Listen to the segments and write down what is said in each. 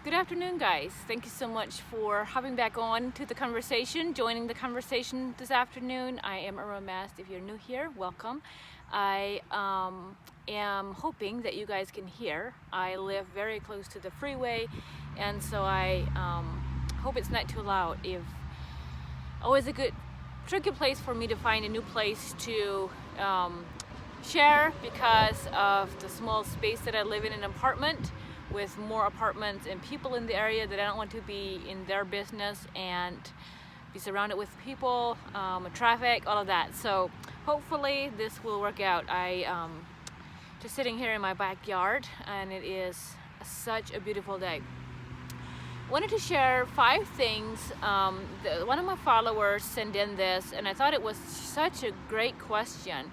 Good afternoon, guys. Thank you so much for hopping back on to the conversation, joining the conversation this afternoon. I am Erma. If you're new here, welcome. I am hoping that you guys can hear. I live very close to the freeway, and so I hope it's not too loud. If always a good, tricky place for me to find a new place to share because of the small space that I live in an apartment with more apartments and people in the area that I don't want to be in their business and be surrounded with people, traffic, all of that. So hopefully this will work out. I just sitting here in my backyard and it is such a beautiful day. Wanted to share 5 things. One of my followers sent in this and I thought it was such a great question.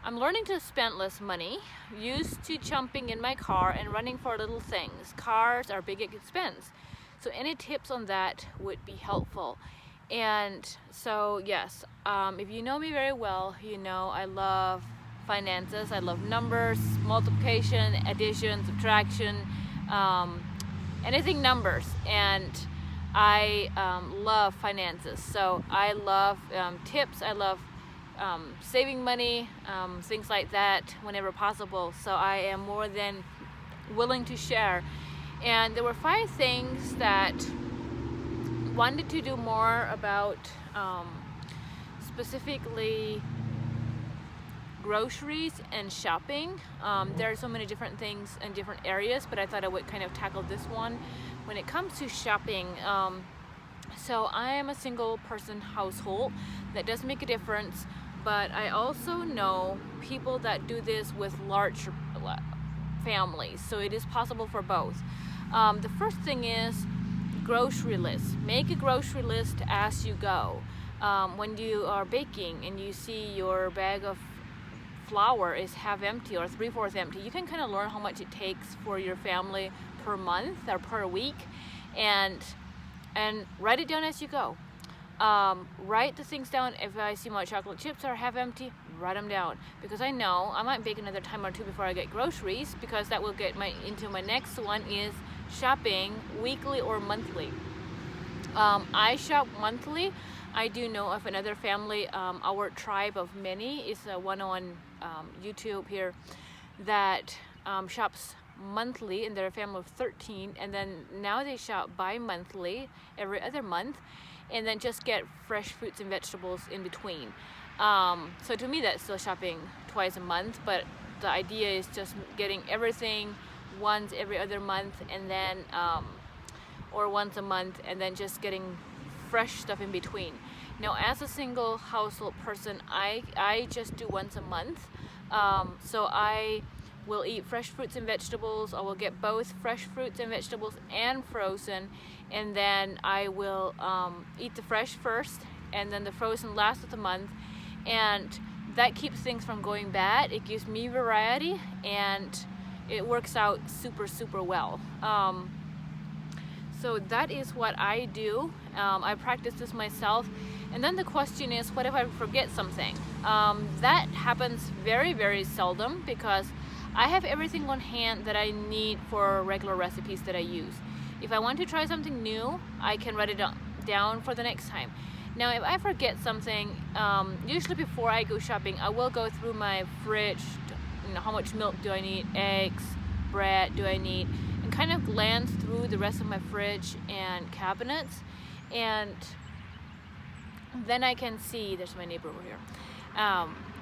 I'm learning to spend less money, used to jumping in my car and running for little things. Cars are big expense. So any tips on that would be helpful. And so yes, if you know me very well, you know I love finances. I love numbers, multiplication, addition, subtraction, anything numbers. And I love finances. So I love tips. I love saving money, things like that whenever possible. So I am more than willing to share. And there were 5 things that wanted to do more about, specifically groceries and shopping. There are so many different things in different areas, but I thought I would kind of tackle this one when it comes to shopping. So I am a single person household. That does make a difference, but I also know people that do this with large families, so it is possible for both. The first thing is grocery list. Make a grocery list as you go. When you are baking and you see your bag of flour is half empty or 3/4 empty, you can kind of learn how much it takes for your family per month or per week, and write it down as you go. Write the things down. If I see my chocolate chips are half empty, write them down, because I know I might bake another time or two before I get groceries, because that will get into my next one is shopping weekly or monthly. I shop monthly. I do know of another family, our tribe of many is one on YouTube here that shops monthly, and they're a family of 13, and then now they shop bi-monthly every other month, and then just get fresh fruits and vegetables in between. So to me that's still shopping twice a month, but the idea is just getting everything once every other month, and then or once a month, and then just getting fresh stuff in between. Now as a single household person, I just do once a month. So I will eat fresh fruits and vegetables. I will get both fresh fruits and vegetables and frozen, and then I will eat the fresh first and then the frozen last of the month, and that keeps things from going bad. It gives me variety and it works out super well. So that is what I do. I practice this myself. And then the question is, what if I forget something? That happens very seldom, because I have everything on hand that I need for regular recipes that I use. If I want to try something new, I can write it down for the next time. Now if I forget something, usually before I go shopping, I will go through my fridge, how much milk do I need, eggs, bread do I need, and kind of glance through the rest of my fridge and cabinets, and then I can see, there's my neighbor over here,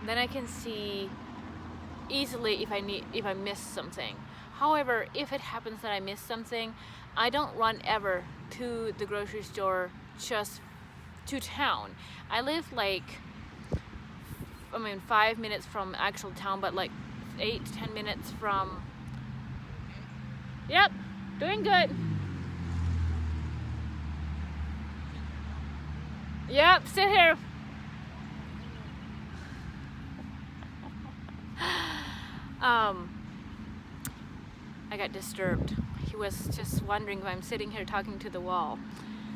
then I can see easily if I miss something. However, if it happens that I miss something, I don't run ever to the grocery store just to town. I live 5 minutes from actual town, but 8 to 10 minutes from. Yep, doing good. Yep, sit here. I got disturbed. He was just wondering if I'm sitting here talking to the wall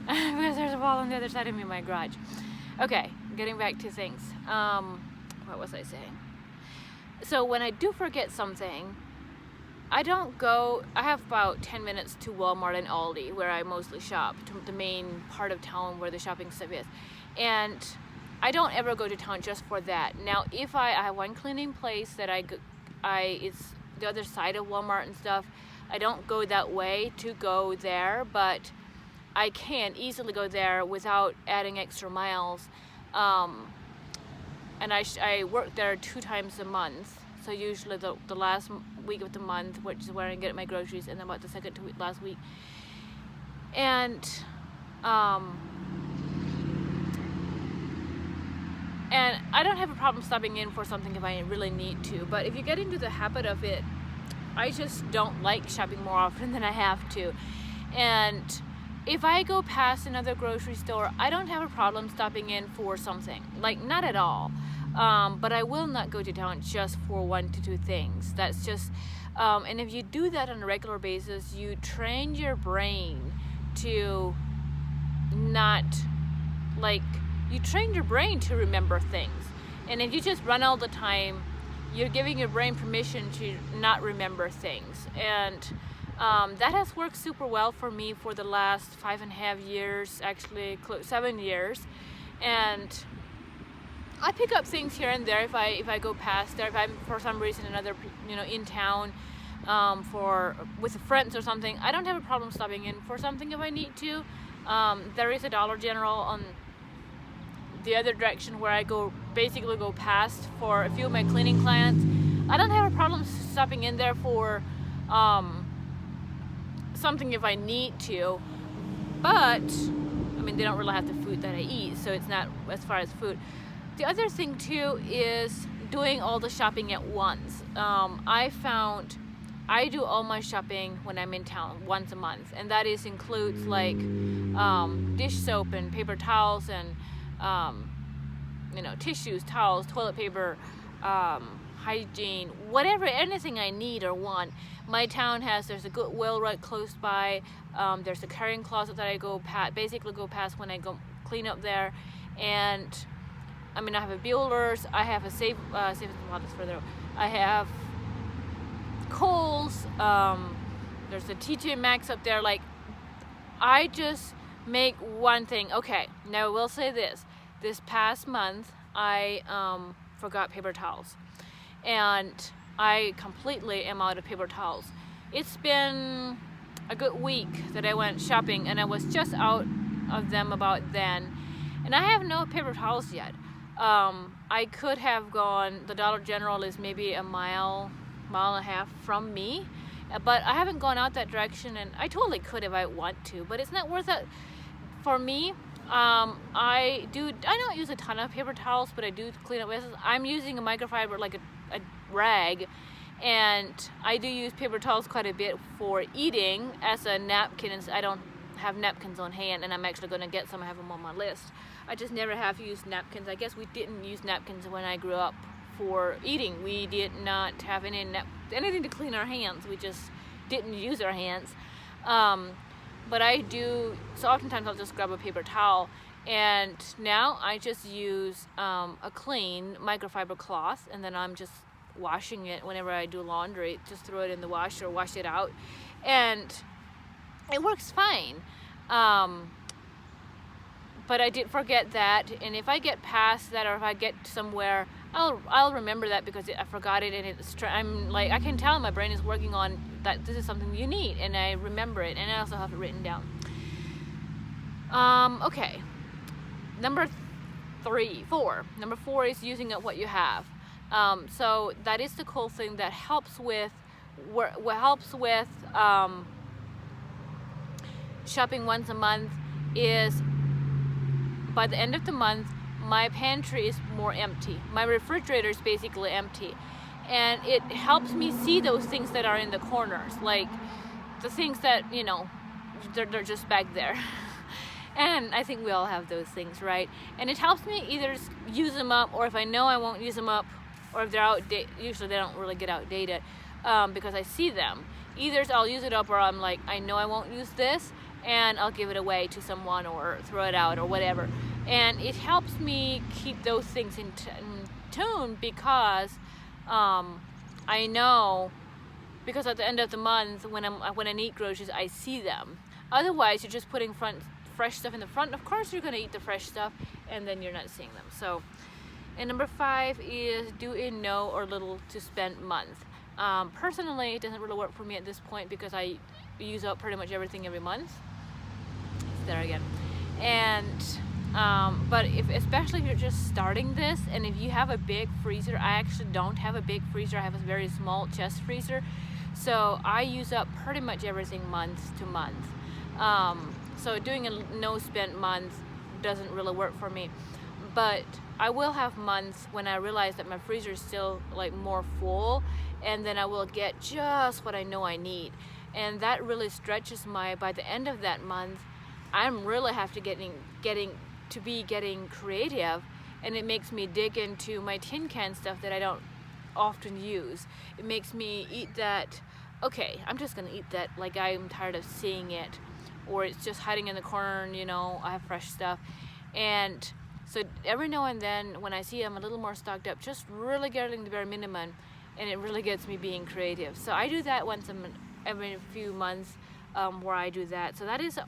because there's a wall on the other side of me in my garage. Okay, getting back to things. What was I saying? So when I do forget something, I don't go, I have about 10 minutes to Walmart and Aldi where I mostly shop, to the main part of town where the shopping stuff is. And I don't ever go to town just for that. Now, if I have one cleaning place that it's the other side of Walmart and stuff, I don't go that way to go there, but I can easily go there without adding extra miles. And I work there 2 times a month. So usually the last week of the month, which is where I get my groceries, and then about the second to last week. And I don't have a problem stopping in for something if I really need to. But if you get into the habit of it, I just don't like shopping more often than I have to. And if I go past another grocery store, I don't have a problem stopping in for something. Like, not at all. But I will not go to town just for 1 to 2 things. That's just, and if you do that on a regular basis, you train your brain to not, like, you train your brain to remember things. And if you just run all the time, you're giving your brain permission to not remember things. And that has worked super well for me for the last 5.5 years, actually 7 years. And I pick up things here and there if I go past there. If I'm for some reason in town with friends or something, I don't have a problem stopping in for something if I need to. There is a Dollar General on the other direction where I basically go past for a few of my cleaning clients. I don't have a problem stopping in there for something if I need to, but I mean, they don't really have the food that I eat, so it's not as far as food. The other thing too is doing all the shopping at once. I found I do all my shopping when I'm in town once a month, and that includes like dish soap and paper towels and tissues, towels, toilet paper, hygiene, whatever, anything I need or want. My town there's a Goodwill right close by. There's a carrying closet that I go past when I go clean up there. And I mean, I have a Bueller's, I have a Save a lot is further. I have Kohl's, there's a TJ Maxx up there. Like, I just make one thing. Okay, now I will say this past month I forgot paper towels, and I completely am out of paper towels. It's been a good week that I went shopping, and I was just out of them about then, and I have no paper towels yet. I could have gone, the Dollar General is maybe a mile and a half from me, but I haven't gone out that direction, and I totally could if I want to, but it's not worth it for me. I don't use a ton of paper towels, but I do clean up messes. I'm using a microfiber, like a rag, and I do use paper towels quite a bit for eating as a napkin, and I don't have napkins on hand, and I'm actually going to get some. I have them on my list. I just never have used napkins. I guess we didn't use napkins when I grew up for eating. We did not have anything to clean our hands. We just didn't use our hands. But I do, so oftentimes I'll just grab a paper towel, and now I just use a clean microfiber cloth, and then I'm just washing it whenever I do laundry. Just throw it in the washer, wash it out, and it works fine. But I did forget that, and if I get past that, or if I get somewhere, I'll remember that because I forgot it, and I'm like, I can tell my brain is working on that. This is something you need, and I remember it, and I also have it written down. Okay. Number 4 is using up what you have. So that is the cool thing that helps with shopping once a month is, by the end of the month, my pantry is more empty. My refrigerator is basically empty. And it helps me see those things that are in the corners, like the things that, they're just back there. And I think we all have those things, right? And it helps me either use them up, or if I know I won't use them up, or if they're outdated. Usually they don't really get outdated because I see them. Either I'll use it up, or I'm like, I know I won't use this, and I'll give it away to someone or throw it out or whatever. And it helps me keep those things in tune because I know because at the end of the month when I need groceries, I see them. Otherwise, you're just putting fresh stuff in the front. Of course you're gonna eat the fresh stuff, and then you're not seeing them. So, and number 5 is do a no or little to spend month. Personally, it doesn't really work for me at this point because I use up pretty much everything every month. It's there again. And but especially if you're just starting this, and if you have a big freezer, I actually don't have a big freezer. I have a very small chest freezer, so I use up pretty much everything month to month. So doing a no spend month doesn't really work for me, but I will have months when I realize that my freezer is still like more full, and then I will get just what I know I need, and that really stretches by the end of that month, I'm really have to getting creative, and it makes me dig into my tin can stuff that I don't often use. It makes me eat that, okay, I'm just gonna eat that, like I'm tired of seeing it, or it's just hiding in the corner and, you know, I have fresh stuff. And so every now and then when I see I'm a little more stocked up, just really getting the bare minimum, and it really gets me being creative. So I do that once every few months, where I do that. So that is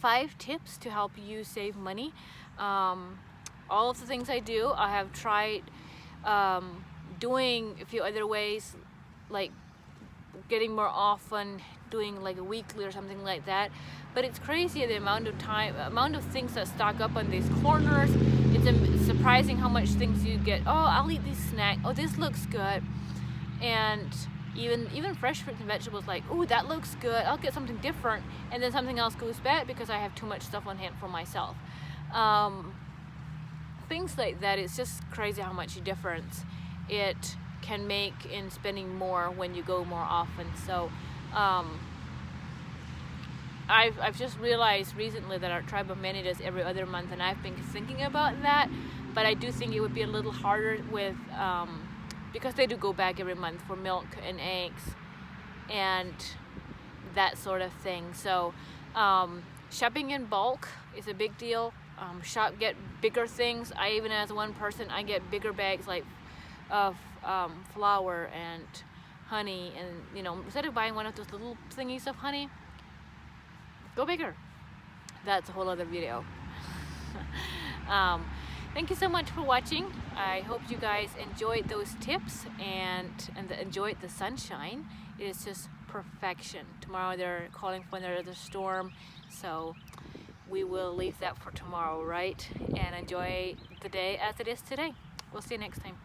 5 tips to help you save money. All of the things I do, I have tried doing a few other ways, like getting more often, doing like a weekly or something like that. But it's crazy the amount of things that stock up on these corners. It's surprising how much things you get. Oh, I'll eat this snack. Oh, this looks good. And even fresh fruits and vegetables, like, oh, that looks good, I'll get something different, and then something else goes bad because I have too much stuff on hand for myself. Things like that. It's just crazy how much difference it can make in spending more when you go more often. So I've just realized recently that our tribe of many does every other month, and I've been thinking about that, but I do think it would be a little harder with because they do go back every month for milk and eggs and that sort of thing. So shopping in bulk is a big deal. Get bigger things. I even, as one person, I get bigger bags like of flour and honey, and, you know, instead of buying one of those little thingies of honey, go bigger. That's a whole other video. Thank you so much for watching. I hope you guys enjoyed those tips and enjoyed the sunshine. It is just perfection. Tomorrow they're calling for another storm, so we will leave that for tomorrow, right? And enjoy the day as it is today. We'll see you next time.